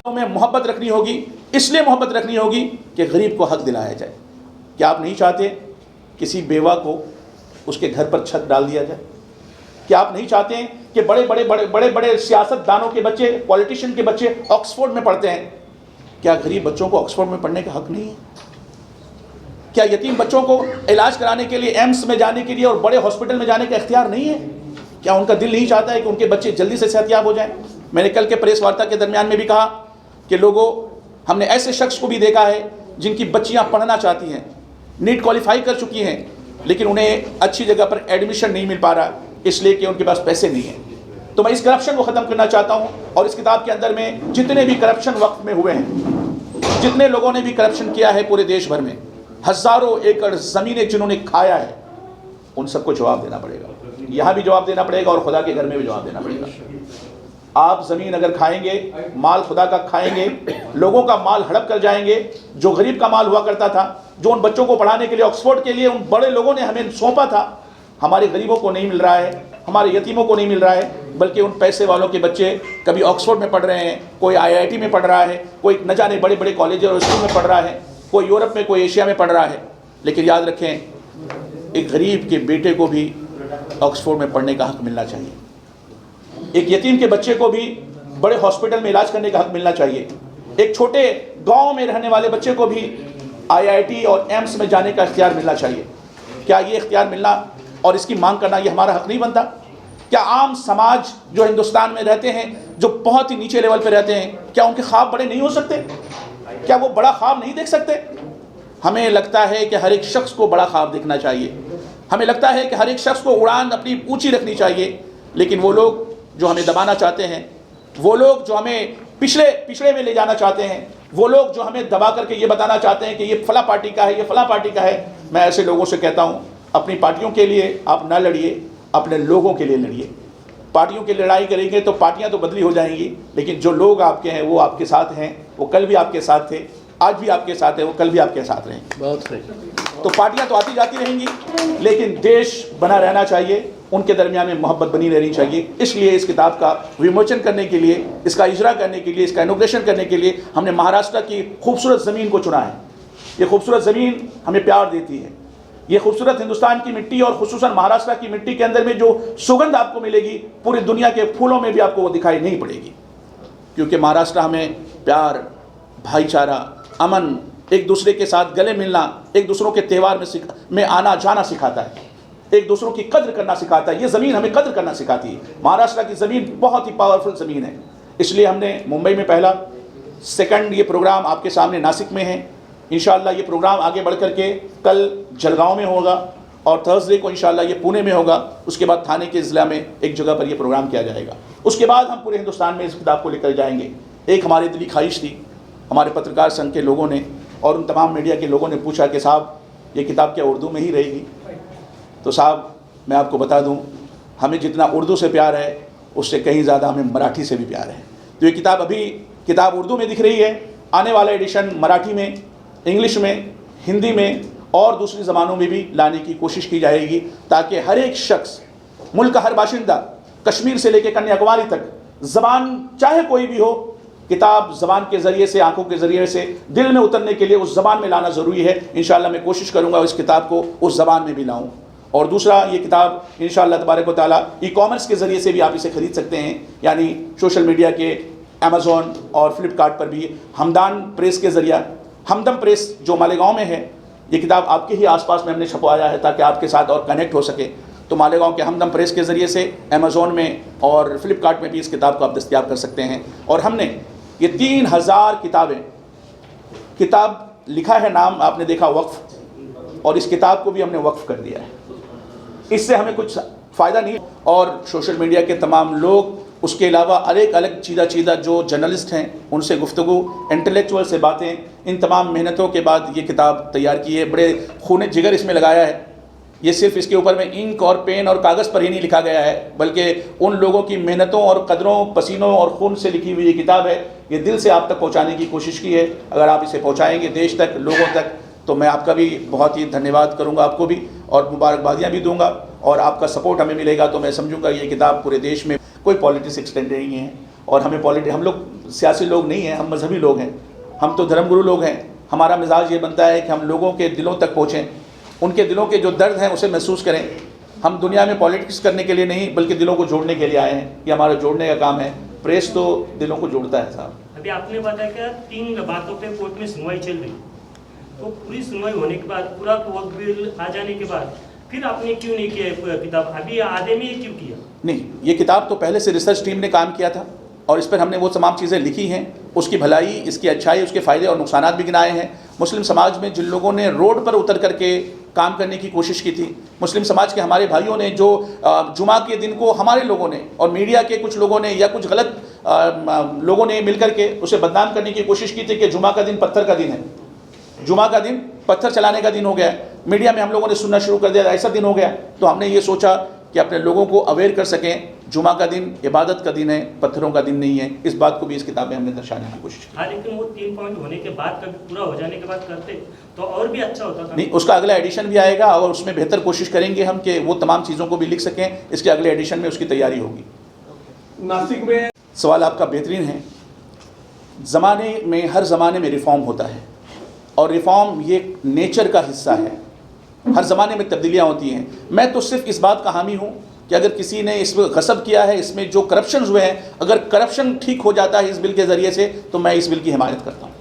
में मोहब्बत रखनी होगी, इसलिए मोहब्बत रखनी होगी कि गरीब को हक दिलाया जाए। क्या आप नहीं चाहते किसी बेवा को उसके घर पर छत डाल दिया जाए? क्या आप नहीं चाहते हैं कि बड़े बड़े सियासतदानों के बच्चे, पॉलिटिशियन के बच्चे ऑक्सफोर्ड में पढ़ते हैं? क्या गरीब बच्चों को ऑक्सफोर्ड में पढ़ने का हक नहीं है? क्या यतीम बच्चों को इलाज कराने के लिए एम्स में जाने के लिए और बड़े हॉस्पिटल में जाने का इख्तियार नहीं है? क्या उनका दिल नहीं चाहता है कि उनके बच्चे जल्दी से सेहतयाब हो जाएं? मैंने कल के प्रेस वार्ता के दरमियान में भी कहा कि लोगों, हमने ऐसे शख्स को भी देखा है जिनकी बच्चियां पढ़ना चाहती हैं, नीट क्वालिफाई कर चुकी हैं, लेकिन उन्हें अच्छी जगह पर एडमिशन नहीं मिल पा रहा, इसलिए कि उनके पास पैसे नहीं हैं। तो मैं इस करप्शन को ख़त्म करना चाहता हूँ, और इस किताब के अंदर में जितने भी करप्शन वक्त में हुए हैं, जितने लोगों ने भी करप्शन किया है पूरे देश भर में, हज़ारों एकड़ ज़मीनें जिन्होंने खाया है, उन सबको जवाब देना पड़ेगा। यहाँ भी जवाब देना पड़ेगा और खुदा के घर में भी जवाब देना पड़ेगा। आप ज़मीन अगर खाएंगे, माल खुदा का खाएंगे, लोगों का माल हड़प कर जाएंगे, जो गरीब का माल हुआ करता था, जो उन बच्चों को पढ़ाने के लिए ऑक्सफोर्ड के लिए उन बड़े लोगों ने हमें सौंपा था, हमारे गरीबों को नहीं मिल रहा है, हमारे यतीमों को नहीं मिल रहा है, बल्कि उन पैसे वालों के बच्चे कभी ऑक्सफोर्ड में पढ़ रहे हैं, कोई IIT में पढ़ रहा है, कोई न जाने बड़े बड़े कॉलेज और स्कूल में पढ़ रहा है, कोई यूरोप में, कोई एशिया में पढ़ रहा है। लेकिन याद रखें, एक गरीब के बेटे को भी ऑक्सफोर्ड में पढ़ने का हक मिलना चाहिए। एक यतीम के बच्चे को भी बड़े हॉस्पिटल में इलाज करने का हक मिलना चाहिए। एक छोटे गांव में रहने वाले बच्चे को भी IIT और एम्स में जाने का इख्तियार मिलना चाहिए। क्या ये इख्तियार मिलना और इसकी मांग करना ये हमारा हक नहीं बनता? क्या आम समाज जो हिंदुस्तान में रहते हैं, जो बहुत ही नीचे लेवल पर रहते हैं, क्या उनके ख्वाब बड़े नहीं हो सकते? क्या वो बड़ा ख्वाब नहीं देख सकते? हमें लगता है कि हर एक शख्स को बड़ा ख्वाब देखना चाहिए, हमें लगता है कि हर एक शख्स को उड़ान अपनी ऊंची रखनी चाहिए, लेकिन वो लोग जो हमें दबाना चाहते हैं, वो लोग जो हमें पिछड़े में ले जाना चाहते हैं, वो लोग जो हमें दबा करके ये बताना चाहते हैं कि ये फला पार्टी का है, ये फला पार्टी का है, मैं ऐसे लोगों से कहता हूँ, अपनी पार्टियों के लिए आप ना लड़िए, अपने लोगों के लिए लड़िए। पार्टियों की लड़ाई करेंगे तो पार्टियाँ तो बदली हो जाएंगी, लेकिन जो लोग आपके हैं वो आपके साथ हैं, वो कल भी आपके साथ थे, आज भी आपके साथ है, वो कल भी आपके साथ रहेंगे। बहुत सही। तो पार्टियां तो आती जाती रहेंगी, लेकिन देश बना रहना चाहिए, उनके दरमियान में मोहब्बत बनी रहनी चाहिए। इसलिए इस किताब का विमोचन करने के लिए, इसका इजरा करने के लिए, इसका इनॉग्रेशन करने के लिए हमने महाराष्ट्र की खूबसूरत ज़मीन को चुना है। ये खूबसूरत ज़मीन हमें प्यार देती है। ये खूबसूरत हिंदुस्तान की मिट्टी और खुसूसन महाराष्ट्र की मिट्टी के अंदर में जो सुगंध आपको मिलेगी, पूरी दुनिया के फूलों में भी आपको वो दिखाई नहीं पड़ेगी, क्योंकि महाराष्ट्र हमें प्यार, भाईचारा, अमन, एक दूसरे के साथ गले मिलना, एक दूसरों के त्यौहार में आना जाना सिखाता है, एक दूसरों की कद्र करना सिखाता है। ये ज़मीन हमें कद्र करना सिखाती है। महाराष्ट्र की ज़मीन बहुत ही पावरफुल ज़मीन है। इसलिए हमने मुंबई में पहला, सेकंड ये प्रोग्राम आपके सामने नासिक में है। इंशाअल्लाह ये प्रोग्राम आगे बढ़ करके कल जलगांव में होगा और थर्सडे को इंशाअल्लाह ये पुणे में होगा। उसके बाद थाने के ज़िला में एक जगह पर ये प्रोग्राम किया जाएगा। उसके बाद हम पूरे हिंदुस्तान में इस किताब को लेकर जाएंगे। एक हमारी दिली ख्वाहिश थी, हमारे पत्रकार संघ के लोगों ने और उन तमाम मीडिया के लोगों ने पूछा कि साहब ये किताब क्या उर्दू में ही रहेगी? तो साहब मैं आपको बता दूं, हमें जितना उर्दू से प्यार है उससे कहीं ज़्यादा हमें मराठी से भी प्यार है। तो ये किताब अभी किताब उर्दू में दिख रही है, आने वाला एडिशन मराठी में, इंग्लिश में, हिंदी में और दूसरी ज़बानों में भी लाने की कोशिश की जाएगी, ताकि हर एक शख्स, मुल्क का हर बाशिंदा, कश्मीर से लेकर कन्याकुमारी तक, ज़बान चाहे कोई भी हो, किताब ज़बान के ज़रिए से, आंखों के ज़रिए से दिल में उतरने के लिए उस ज़बान में लाना ज़रूरी है। इंशाअल्लाह मैं कोशिश करूँगा इस किताब को उस ज़बान में भी लाऊँ। और दूसरा, ये किताब इंशाअल्लाह तबारक व तआला ई-कॉमर्स के ज़रिए से भी आप इसे ख़रीद सकते हैं, यानी सोशल मीडिया के अमेज़ॉन और फ्लिपकार्ट पर भी। हमदान प्रेस के ज़रिया, हमदम प्रेस जो मालेगांव में है, ये किताब आपके ही आसपास में हमने छपवाया है ताकि आपके साथ और कनेक्ट हो सके। तो मालेगांव के हमदम प्रेस के ज़रिए से अमेज़ॉन में और फ्लिपकार्ट में भी इस किताब को आप दस्तयाब कर सकते हैं। और हमने ये 3000 किताब लिखा है, नाम आपने देखा वक्फ, और इस किताब को भी हमने वक्फ कर दिया है। इससे हमें कुछ फ़ायदा नहीं, और सोशल मीडिया के तमाम लोग, उसके अलावा अलग अलग चीज़ा जो जर्नलिस्ट हैं उनसे गुफ्तगू, इंटेलेक्चुअल से बातें, इन तमाम मेहनतों के बाद ये किताब तैयार की है। बड़े खून जिगर इसमें लगाया है। ये सिर्फ इसके ऊपर में इंक और पेन और कागज़ पर ही नहीं लिखा गया है, बल्कि उन लोगों की मेहनतों और कदरों, पसीनों और खून से लिखी हुई ये किताब है। ये दिल से आप तक पहुँचाने की कोशिश की है। अगर आप इसे पहुँचाएँगे देश तक, लोगों तक, तो मैं आपका भी बहुत ही धन्यवाद करूँगा, आपको भी, और मुबारकबादियाँ भी दूँगा। और आपका सपोर्ट हमें मिलेगा तो मैं समझूंगा ये किताब पूरे देश में, कोई पॉलिटिक्स एक्सटेंड नहीं है, और हम लोग सियासी लोग नहीं हैं, हम मजहबी लोग हैं, हम तो धर्मगुरु लोग हैं। हमारा मिजाज ये बनता है कि हम लोगों के दिलों तक पहुँचें, उनके दिलों के जो दर्द हैं उसे महसूस करें। हम दुनिया में पॉलिटिक्स करने के लिए नहीं बल्कि दिलों को जोड़ने के लिए आए हैं। ये हमारा जोड़ने का काम है। प्रेस तो दिलों को जोड़ता है साहब। अभी आपने बताया कि 3 बातों पे कोर्ट में सुनवाई चल रही, तो पूरी सुनवाई होने के बाद, पूरा वक्त बिल आ जाने के बाद फिर आपने क्यों नहीं किया किताब? अभी आधे में क्यों किया? नहीं, ये किताब तो पहले से रिसर्च टीम ने काम किया था और इस पर हमने वो तमाम चीज़ें लिखी हैं, उसकी भलाई, इसकी अच्छाई, उसके फ़ायदे और नुकसानात भी गिनाए हैं। मुस्लिम समाज में जिन लोगों ने रोड पर उतर करके काम करने की कोशिश की थी, मुस्लिम समाज के हमारे भाइयों ने जो जुमा के दिन को हमारे लोगों ने और मीडिया के कुछ लोगों ने या कुछ गलत लोगों ने मिलकर के उसे बदनाम करने की कोशिश की थी कि जुमा का दिन पत्थर का दिन है, जुमा का दिन पत्थर चलाने का दिन हो गया। मीडिया में हम लोगों ने सुनना शुरू कर दिया, ऐसा दिन हो गया। तो हमने ये सोचा कि अपने लोगों को अवेयर कर सकें, जुमा का दिन इबादत का दिन है, पत्थरों का दिन नहीं है। इस बात को भी इस किताब में हमने दर्शाने की कोशिश की। हाँ, लेकिन वो 3 पॉइंट होने के बाद, कभी पूरा हो जाने के बाद करते तो और भी अच्छा होता था। नहीं, उसका अगला एडिशन भी आएगा और उसमें बेहतर कोशिश करेंगे हम कि वो तमाम चीज़ों को भी लिख सकें। इसके अगले एडिशन में उसकी तैयारी होगी। नासिक में सवाल आपका बेहतरीन है। ज़माने में, हर ज़माने में रिफ़ॉर्म होता है और रिफ़ॉर्म ये नेचर का हिस्सा है। हर ज़माने में तब्दीलियाँ होती हैं। मैं तो सिर्फ इस बात का हामी हूँ कि अगर किसी ने इसमें गसब किया है, इसमें जो करप्शन हुए हैं, अगर करप्शन ठीक हो जाता है इस बिल के ज़रिए से, तो मैं इस बिल की हिमायत करता हूँ।